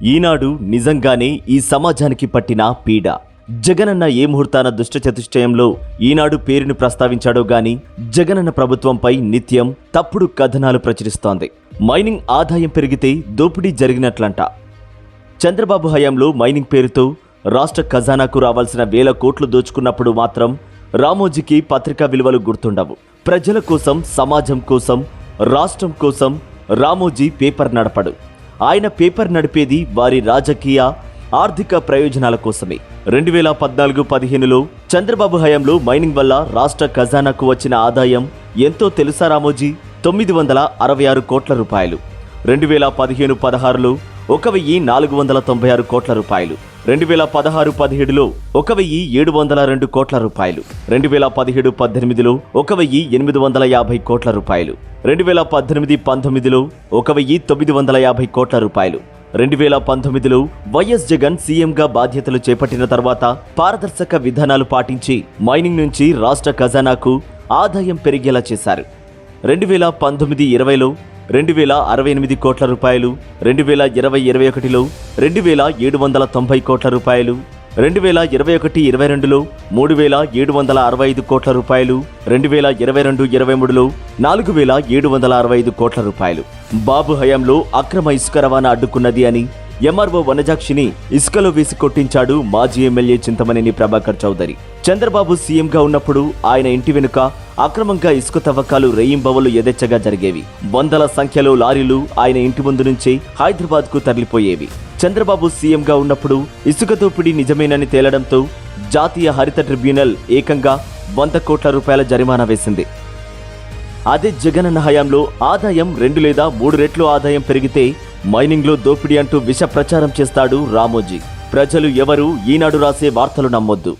ఈనాడు నిజంగానే ఈ సమాజానికి పట్టిన పీడ. జగనన్న ఏ ముహూర్తాన దుష్ట చతుష్టయంలో ఈనాడు పేరును ప్రస్తావించాడో గాని జగనన్న ప్రభుత్వంపై నిత్యం తప్పుడు కథనాలు ప్రచురిస్తోంది. మైనింగ్ ఆదాయం పెరిగితే దోపిడీ జరిగినట్లంట. చంద్రబాబు హయాంలో మైనింగ్ పేరుతో రాష్ట్ర ఖజానాకు రావాల్సిన వేల కోట్లు దోచుకున్నప్పుడు మాత్రం రామోజీకి పత్రికా విలువలు గుర్తుండవు. ప్రజల కోసం, సమాజం కోసం, రాష్ట్రం కోసం రామోజీ పేపర్ నడపడు. ఆయన పేపర్ నడిపేది వారి రాజకీయ, ఆర్థిక ప్రయోజనాల కోసమే. 2014-15లో చంద్రబాబు హయాంలో మైనింగ్ వల్ల రాష్ట్ర ఖజానాకు వచ్చిన ఆదాయం ఎంతో తెలుసా రామోజీ? 966 కోట్ల రూపాయలు. 2015-16లో 1496 కోట్ల రూపాయలు. 2016-17లో 1702 కోట్ల రూపాయలు. 2017-18లో 1850 కోట్ల రూపాయలు. 2018-19లో 1950 కోట్ల రూపాయలు. 2019లో వైఎస్ జగన్ సీఎంగా బాధ్యతలు చేపట్టిన తర్వాత పారదర్శక విధానాలు పాటించి మైనింగ్ నుంచి రాష్ట్ర ఖజానాకు ఆదాయం పెరిగేలా చేశారు. 2019-20లో 2068 కోట్ల రూపాయలు. 2020-21లో 2790 కోట్ల రూపాయలు. 2021-22లో 3765 కోట్ల రూపాయలు. 2022-23లో 4765 కోట్ల రూపాయలు. బాబు హయాంలో అక్రమ ఇసుక రవాణా అడ్డుకున్నది అని ఎంఆర్ఓ వనజాక్షిని ఇసుకలో వేసి కొట్టించాడు మాజీ ఎమ్మెల్యే చింతమనేని ప్రభాకర్ చౌదరి. చంద్రబాబు సీఎంగా ఉన్నప్పుడు ఆయన ఇంటి వెనుక అక్రమంగా ఇసుక తవ్వకాలు రేయింబవలు యథేచ్ఛగా జరిగేవి. వందల సంఖ్యలో లారీలు ఆయన ఇంటి ముందు నుంచే హైదరాబాద్కు తరలిపోయేవి. చంద్రబాబు సీఎంగా ఉన్నప్పుడు ఇసుక దోపిడీ నిజమేనని తేలడంతో జాతీయ హరిత ట్రిబ్యునల్ ఏకంగా 100 కోట్ల రూపాయల జరిమానా వేసింది. అదే జగనన్న హయాంలో ఆదాయం 2 లేదా 3 రెట్లు ఆదాయం పెరిగితే మైనింగ్లో దోపిడీ అంటూ విష ప్రచారం చేస్తాడు రామోజీ. ప్రజలు ఎవరు ఈనాడు రాసే వార్తలు నమ్మొద్దు.